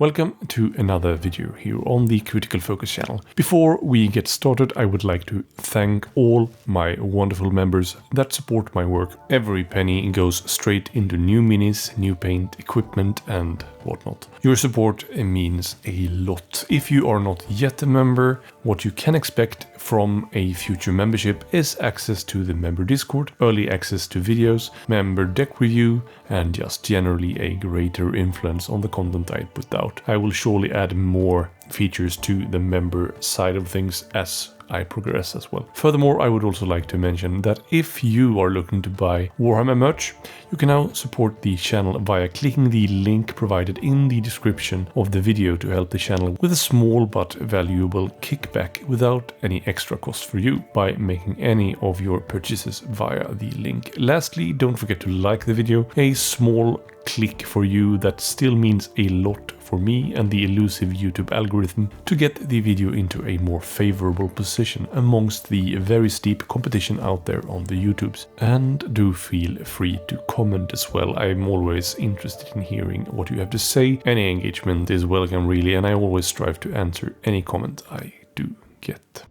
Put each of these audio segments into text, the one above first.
Welcome to another video here on the Critical Focus channel. Before we get started, I would like to thank all my wonderful members that support my work. Every penny goes straight into new minis, new paint, equipment and whatnot. Your support means a lot. If you are not yet a member, what you can expect from a future membership is access to the member Discord, early access to videos, member deck review, and just generally a greater influence on the content I put out. I will surely add more features to the member side of things as I progress as well. Furthermore, I would also like to mention that if you are looking to buy Warhammer merch, you can now support the channel via clicking the link provided in the description of the video to help the channel with a small but valuable kickback without any extra cost for you by making any of your purchases via the link. Lastly, don't forget to like the video. A small click for you that still means a lot for me and the elusive YouTube algorithm to get the video into a more favorable position amongst the very steep competition out there on the YouTubes. And do feel free to comment as well. I'm always interested in hearing what you have to say. Any engagement is welcome really, and I always strive to answer any comment I do get.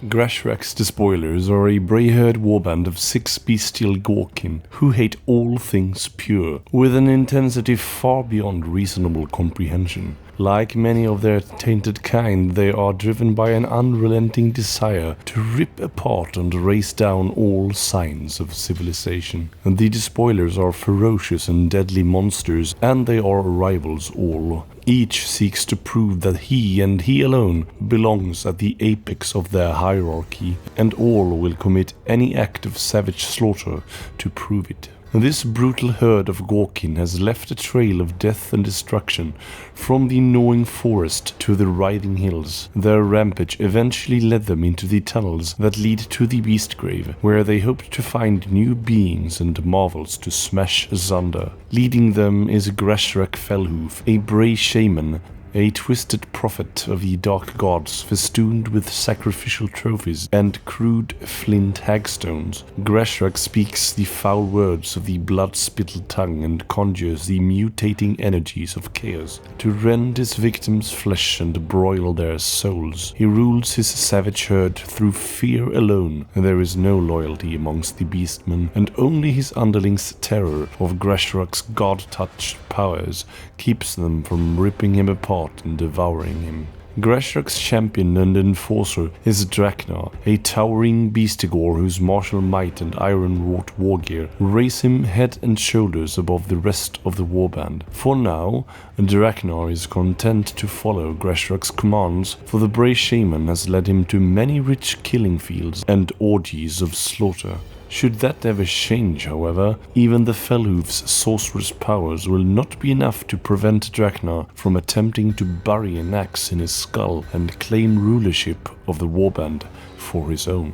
Grashrak's Despoilers are a grey-haired warband of 6 bestial Gorkin who hate all things pure, with an intensity far beyond reasonable comprehension. Like many of their tainted kind, they are driven by an unrelenting desire to rip apart and race down all signs of civilization. The Despoilers are ferocious and deadly monsters, and they are rivals all. Each seeks to prove that he and he alone belongs at the apex of their hierarchy, and all will commit any act of savage slaughter to prove it. This brutal herd of Gorkin has left a trail of death and destruction from the gnawing forest to the writhing hills. Their rampage eventually led them into the tunnels that lead to the Beastgrave, where they hoped to find new beings and marvels to smash asunder. Leading them is Grashrak Fellhoof, a Bray shaman, a twisted prophet of the dark gods, festooned with sacrificial trophies and crude flint hagstones. Grashrak speaks the foul words of the blood-spittled tongue and conjures the mutating energies of chaos to rend his victims' flesh and broil their souls. He rules his savage herd through fear alone. There is no loyalty amongst the beastmen, and only his underlings' terror of Grashrak's god-touched powers keeps them from ripping him apart and devouring him. Grashrak's champion and enforcer is Draknar, a towering beastigore whose martial might and iron-wrought wargear raise him head and shoulders above the rest of the warband. For now, Draknar is content to follow Grashrak's commands, for the Bray shaman has led him to many rich killing fields and orgies of slaughter. Should that ever change, however, even the Fellhoof's sorcerous powers will not be enough to prevent Draknar from attempting to bury an axe in his skull and claim rulership of the warband for his own.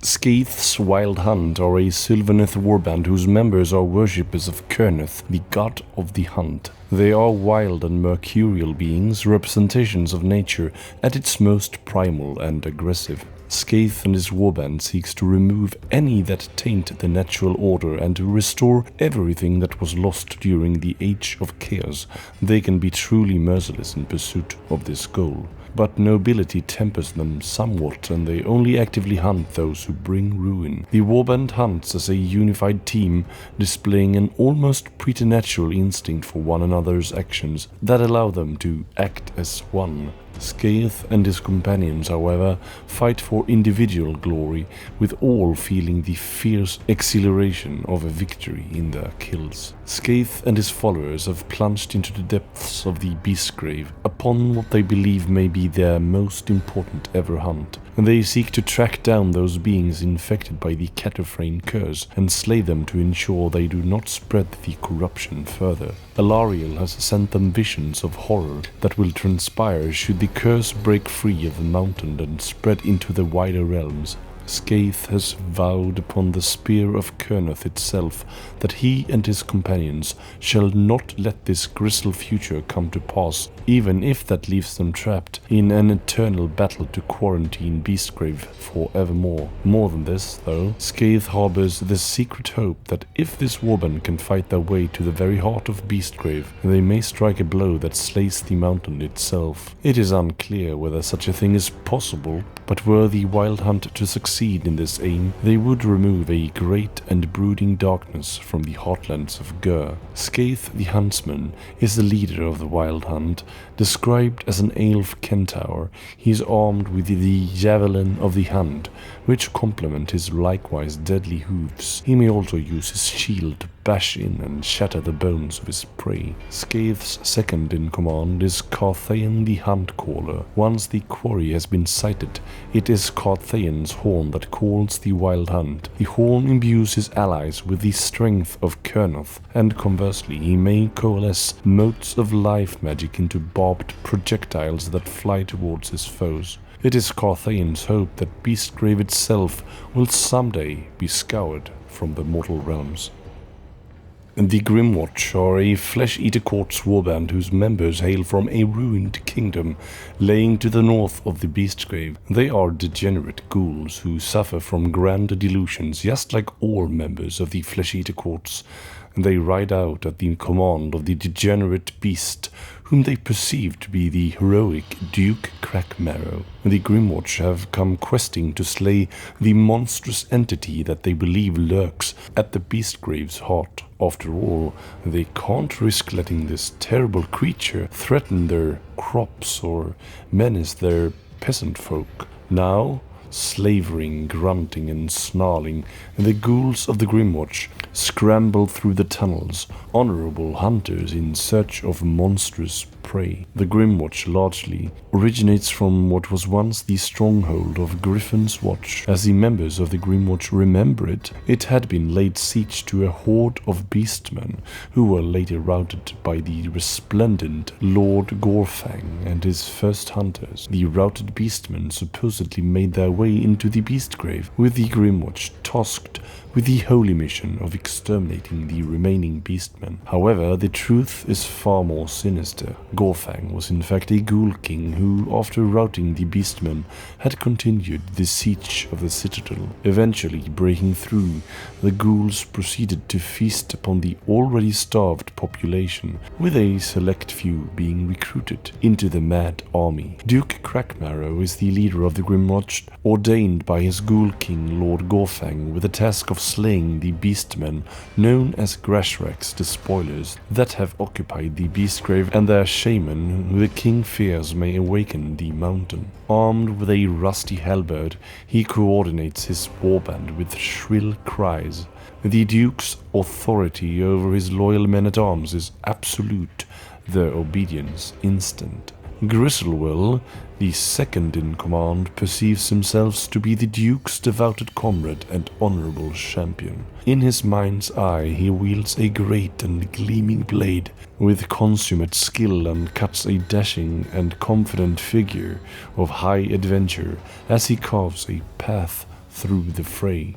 Skaeth's Wild Hunt are a Sylvaneth warband whose members are worshippers of Kerneth, the god of the hunt. They are wild and mercurial beings, representations of nature at its most primal and aggressive. Skaeth and his warband seeks to remove any that taint the natural order and to restore everything that was lost during the Age of Chaos. They can be truly merciless in pursuit of this goal, but nobility tempers them somewhat and they only actively hunt those who bring ruin. The warband hunts as a unified team, displaying an almost preternatural instinct for one another's actions that allow them to act as one. Skaeth and his companions, however, fight for individual glory, with all feeling the fierce exhilaration of a victory in their kills. Skaeth and his followers have plunged into the depths of the Beastgrave upon what they believe may be their most important ever hunt. They seek to track down those beings infected by the Cataphrane curse and slay them to ensure they do not spread the corruption further. Alariel has sent them visions of horror that will transpire should the curse break free of the mountain and spread into the wider realms. Skaeth has vowed upon the spear of Kurnoth itself that he and his companions shall not let this grisly future come to pass, even if that leaves them trapped in an eternal battle to quarantine Beastgrave forevermore. More than this, though, Skaeth harbors the secret hope that if this warband can fight their way to the very heart of Beastgrave, they may strike a blow that slays the mountain itself. It is unclear whether such a thing is possible, but were the Wild Hunt to succeed in this aim, they would remove a great and brooding darkness from the heartlands of Gur. Skaeth the Huntsman is the leader of the Wild Hunt. Described as an elf centaur, he is armed with the javelin of the Hunt, which complement his likewise deadly hooves. He may also use his shield to bash in and shatter the bones of his prey. Skaeth's second in command is Carthaean the Hunt Caller. Once the quarry has been sighted, it is Carthaean's horn that calls the Wild Hunt. The horn imbues his allies with the strength of Kurnoth, and conversely he may coalesce motes of life magic into barbed projectiles that fly towards his foes. It is Carthaean's hope that Beastgrave itself will someday be scoured from the mortal realms. The Grymwatch are a flesh-eater court's warband whose members hail from a ruined kingdom laying to the north of the Beastgrave. They are degenerate ghouls who suffer from grand delusions just like all members of the flesh-eater courts. They ride out at the command of the degenerate beast, whom they perceive to be the heroic Duke Crackmarrow. The Grymwatch have come questing to slay the monstrous entity that they believe lurks at the Beastgrave's heart. After all, they can't risk letting this terrible creature threaten their crops or menace their peasant folk. Now, slavering, grunting and snarling, the ghouls of the Grymwatch scramble through the tunnels, honorable hunters in search of monstrous prey. The Grymwatch largely originates from what was once the stronghold of Griffin's Watch. As the members of the Grymwatch remember it, it had been laid siege to a horde of beastmen, who were later routed by the resplendent Lord Gorfang and his first hunters. The routed beastmen supposedly made their way into the Beastgrave, with the Grymwatch tasked with the holy mission of exterminating the remaining beastmen. However, the truth is far more sinister. Gorfang was in fact a ghoul king who, after routing the beastmen, had continued the siege of the citadel. Eventually breaking through, the ghouls proceeded to feast upon the already starved population, with a select few being recruited into the mad army. Duke Crackmarrow is the leader of the Grymwatch, ordained by his ghoul king Lord Gorfang with the task of slaying the beastmen known as Grashrak's Despoilers that have occupied the Beastgrave, and their shaman who the king fears may awaken the mountain. Armed with a rusty halberd, he coordinates his warband with shrill cries. The Duke's authority over his loyal men-at-arms is absolute, their obedience instant. Gristlewell, the second in command, perceives himself to be the Duke's devoted comrade and honorable champion. In his mind's eye he wields a great and gleaming blade with consummate skill and cuts a dashing and confident figure of high adventure as he carves a path through the fray.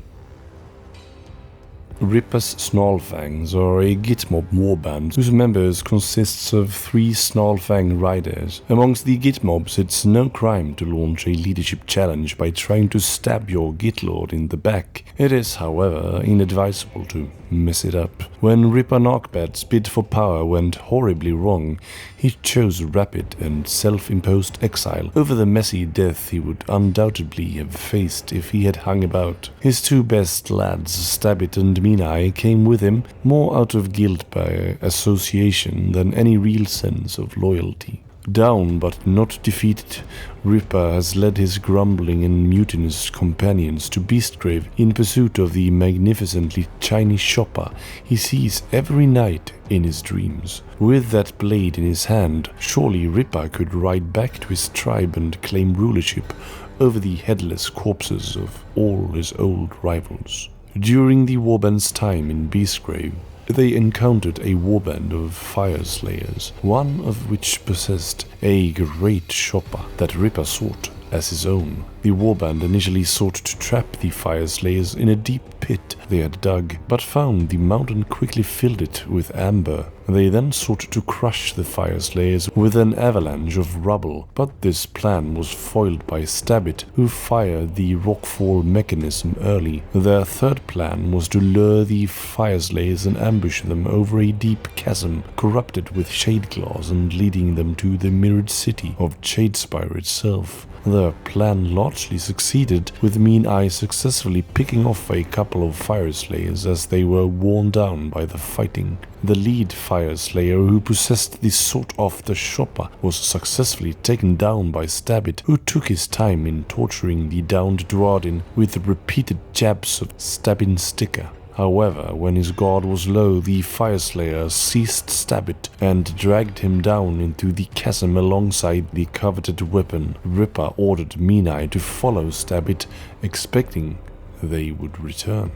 Rippa's Snarlfangs are a Gitmob warband whose members consists of 3 Snarlfang riders. Amongst the Gitmobs, it's no crime to launch a leadership challenge by trying to stab your Gitlord in the back. It is, however, inadvisable to mess it up. When Rippa Narkbat's bid for power went horribly wrong, he chose rapid and self-imposed exile over the messy death he would undoubtedly have faced if he had hung about. His 2 best lads, Stabbit and Minai, came with him, more out of guilt by association than any real sense of loyalty. Down but not defeated, Rippa has led his grumbling and mutinous companions to Beastgrave in pursuit of the magnificently shiny chopper he sees every night in his dreams. With that blade in his hand, surely Rippa could ride back to his tribe and claim rulership over the headless corpses of all his old rivals. During the Warband's time in Beastgrave, they encountered a warband of fire slayers, one of which possessed a great chopper that Rippa sought as his own. The warband initially sought to trap the fire slayers in a deep pit they had dug, but found the mountain quickly filled it with amber. They then sought to crush the fire slayers with an avalanche of rubble, but this plan was foiled by Stabbit, who fired the rockfall mechanism early. Their third plan was to lure the fire slayers and ambush them over a deep chasm corrupted with shadeclaws and leading them to the mirrored city of Shadespire itself. Their plan largely succeeded, with Mean Eye successfully picking off a couple of fire slayers as they were worn down by the fighting. The lead fire slayer, who possessed the sort-off-the-shopper, was successfully taken down by Stabbit, who took his time in torturing the downed Dwarden with repeated jabs of stabbing sticker. However, when his guard was low, the fire slayer seized Stabbit and dragged him down into the chasm alongside the coveted weapon. Rippa ordered Mean Eye to follow Stabbit, expecting they would return.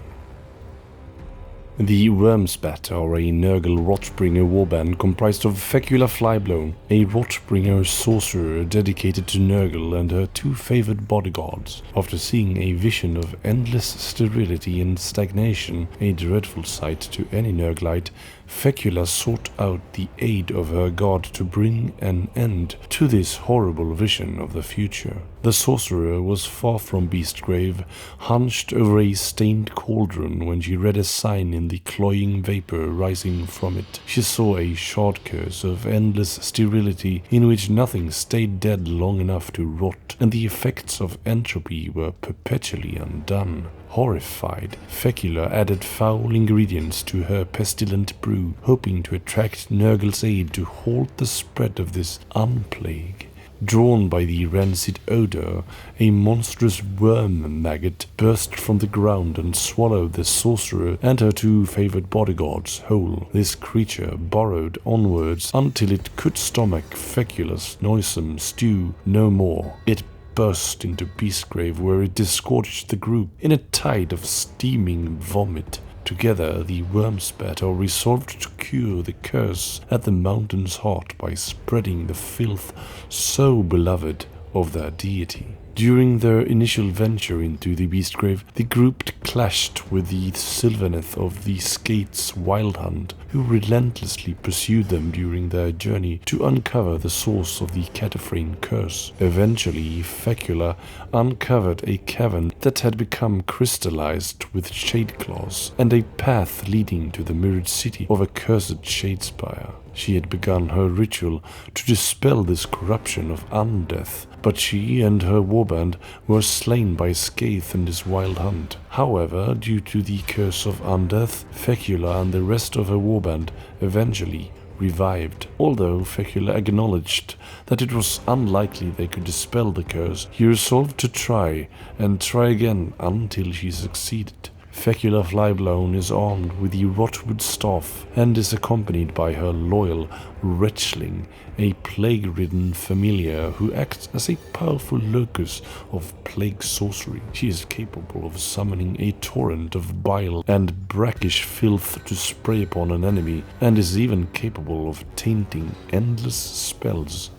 The Wurmspat are a Nurgle Rotbringer warband comprised of Fecula Flyblown, a Rotbringer sorcerer dedicated to Nurgle and her two favored bodyguards. After seeing a vision of endless sterility and stagnation, a dreadful sight to any Nurglite, Fecula sought out the aid of her god to bring an end to this horrible vision of the future. The sorcerer was far from Beastgrave, hunched over a stained cauldron when she read a sign in the cloying vapor rising from it. She saw a shard curse of endless sterility in which nothing stayed dead long enough to rot, and the effects of entropy were perpetually undone. Horrified, Fecula added foul ingredients to her pestilent brew, hoping to attract Nurgle's aid to halt the spread of this unplague. Drawn by the rancid odor, a monstrous worm maggot burst from the ground and swallowed the sorcerer and her two favored bodyguards whole. This creature burrowed onwards until it could stomach Fecula's noisome stew no more. It burst into Beastgrave, where it disgorged the group in a tide of steaming vomit. Together, the Wurmspat are resolved to cure the curse at the mountain's heart by spreading the filth so beloved of their deity. During their initial venture into the Beastgrave, the group clashed with the Sylvaneth of the Skaeth's Wild Hunt, who relentlessly pursued them during their journey to uncover the source of the Cataphrene curse. Eventually, Fecula uncovered a cavern that had become crystallized with shadeclaws, and a path leading to the mirrored city of accursed Shadespire. She had begun her ritual to dispel this corruption of undeath, but she and her warband were slain by Skaeth and his wild hunt. However, due to the curse of undeath, Fecula and the rest of her warband eventually revived. Although Fecula acknowledged that it was unlikely they could dispel the curse, he resolved to try and try again until she succeeded. Fecula Flyblown is armed with the Rotwood staff and is accompanied by her loyal Wretchling, a plague-ridden familiar who acts as a powerful locus of plague sorcery. She is capable of summoning a torrent of bile and brackish filth to spray upon an enemy, and is even capable of tainting endless spells.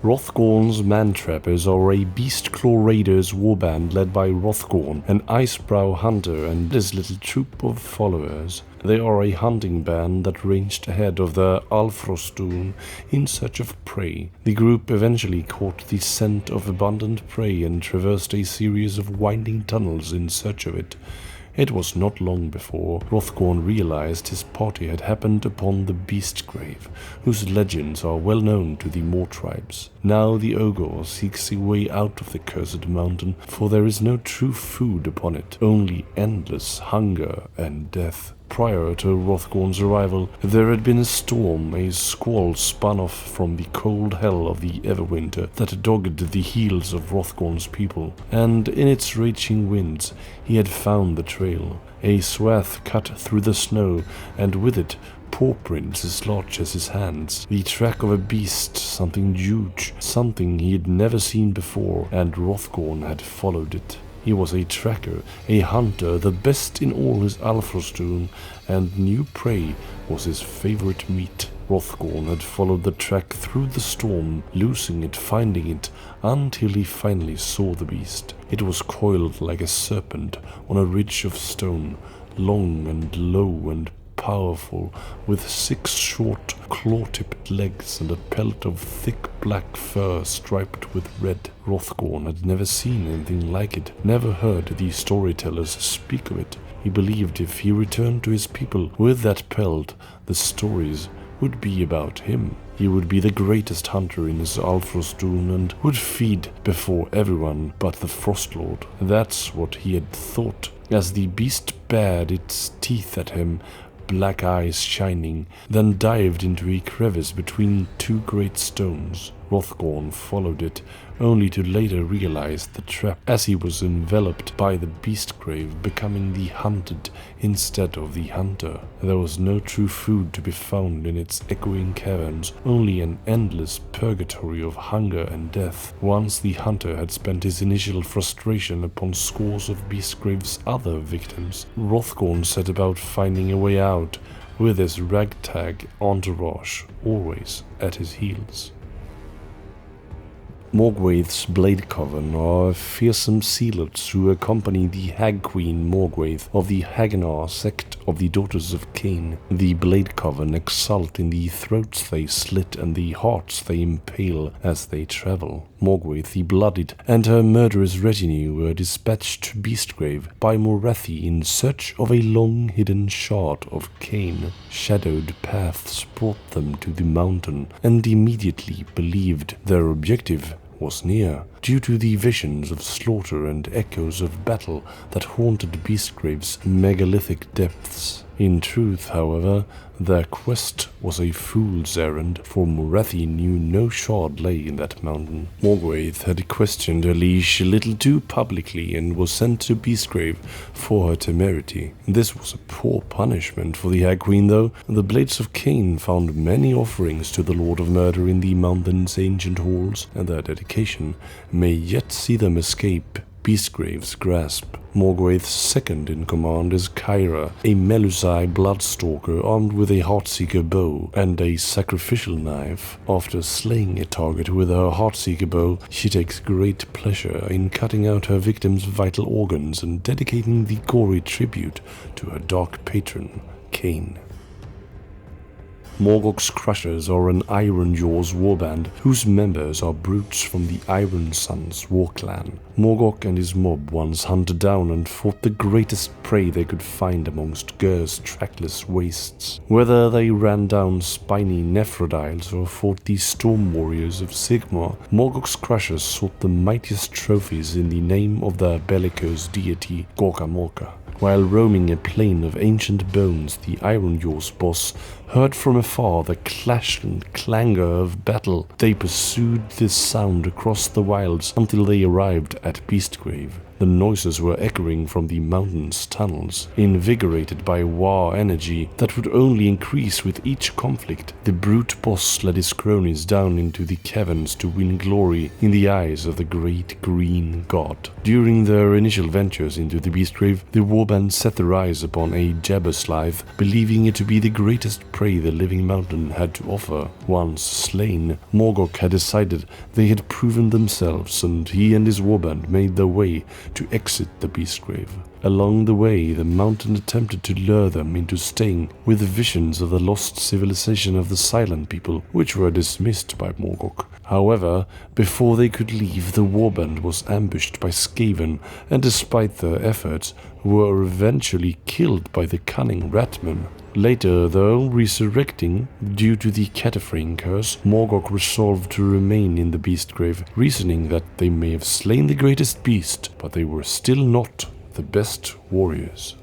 Hrothgorn's Mantrappers are a Beastclaw Raiders warband led by Hrothgorn, an Icebrow hunter and his little troop of followers. They are a hunting band that ranged ahead of the Alfrostun in search of prey. The group eventually caught the scent of abundant prey and traversed a series of winding tunnels in search of it. It was not long before Hrothgorn realized his party had happened upon the Beastgrave, whose legends are well known to the Moor tribes. Now the ogre seeks a way out of the cursed mountain, for there is no true food upon it, only endless hunger and death. Prior to Hrothgorn's arrival, there had been a storm, a squall spun off from the cold hell of the Everwinter that dogged the heels of Hrothgorn's people, and in its raging winds he had found the trail, a swath cut through the snow, and with it paw prints as large as his hands, the track of a beast, something huge, something he had never seen before, and Hrothgorn had followed it. He was a tracker, a hunter, the best in all his Alfrostun, and new prey was his favorite meat. Hrothgorn had followed the track through the storm, losing it, finding it, until he finally saw the beast. It was coiled like a serpent on a ridge of stone, long and low and powerful, with 6 short claw-tipped legs and a pelt of thick black fur striped with red. Hrothgorn had never seen anything like it, never heard the storytellers speak of it. He believed if he returned to his people with that pelt, the stories would be about him. He would be the greatest hunter in his Alfrosdun and would feed before everyone but the Frostlord. That's what he had thought, as the beast bared its teeth at him, black eyes shining, then dived into a crevice between 2 great stones. Hrothgorn followed it, only to later realize the trap, as he was enveloped by the Beastgrave, becoming the hunted instead of the hunter. There was no true food to be found in its echoing caverns, only an endless purgatory of hunger and death. Once the hunter had spent his initial frustration upon scores of Beastgrave's other victims, Hrothgorn set about finding a way out, with his ragtag entourage always at his heels. Morgwaeth's Bladecoven are fearsome zealots who accompany the Hag Queen Morgwaeth of the Haganah sect of the Daughters of Cain. The Bladecoven exult in the throats they slit and the hearts they impale as they travel. Morgwaeth the Bloodied and her murderous retinue were dispatched to Beastgrave by Morathi in search of a long-hidden shard of Cain. Shadowed paths brought them to the mountain, and immediately believed their objective was near, due to the visions of slaughter and echoes of battle that haunted Beastgrave's megalithic depths. In truth, however, their quest was a fool's errand, for Morathi knew no shard lay in that mountain. Morgwaeth had questioned her liege a little too publicly and was sent to Beastgrave for her temerity. This was a poor punishment for the Hag Queen, though. The Blades of Cain found many offerings to the Lord of Murder in the mountain's ancient halls, and their dedication may yet see them escape Beastgrave's grasp. Morgwaeth's second in command is Kyra, a Melusai bloodstalker armed with a Heartseeker bow and a sacrificial knife. After slaying a target with her Heartseeker bow, she takes great pleasure in cutting out her victim's vital organs and dedicating the gory tribute to her dark patron, Cain. Morgok's Krushas are an Iron Jaws warband whose members are brutes from the Iron Sons war clan. Morgok and his mob once hunted down and fought the greatest prey they could find amongst Gur's trackless wastes. Whether they ran down spiny Nephrodiles or fought the storm warriors of Sigmar, Morgok's Krushas sought the mightiest trophies in the name of their bellicose deity Gorkamorka. While roaming a plain of ancient bones, the Iron Jaws boss heard from afar the clash and clangor of battle. They pursued this sound across the wilds until they arrived at Beastgrave. The noises were echoing from the mountain's tunnels. Invigorated by war energy that would only increase with each conflict, the brute boss led his cronies down into the caverns to win glory in the eyes of the great green god. During their initial ventures into the Beastgrave, the warbands set their eyes upon a Jabberslithe, believing it to be the greatest prey the living mountain had to offer. Once slain, Morgok had decided they had proven themselves, and he and his warband made their way to exit the Beastgrave. Along the way, the mountain attempted to lure them into staying with visions of the lost civilization of the Silent People, which were dismissed by Morgok. However, before they could leave, the warband was ambushed by Skaven, and despite their efforts, were eventually killed by the cunning Ratman. Later, though, resurrecting due to the Cataphrane curse, Morgok resolved to remain in the Beastgrave, reasoning that they may have slain the greatest beast, but they were still not the best warriors.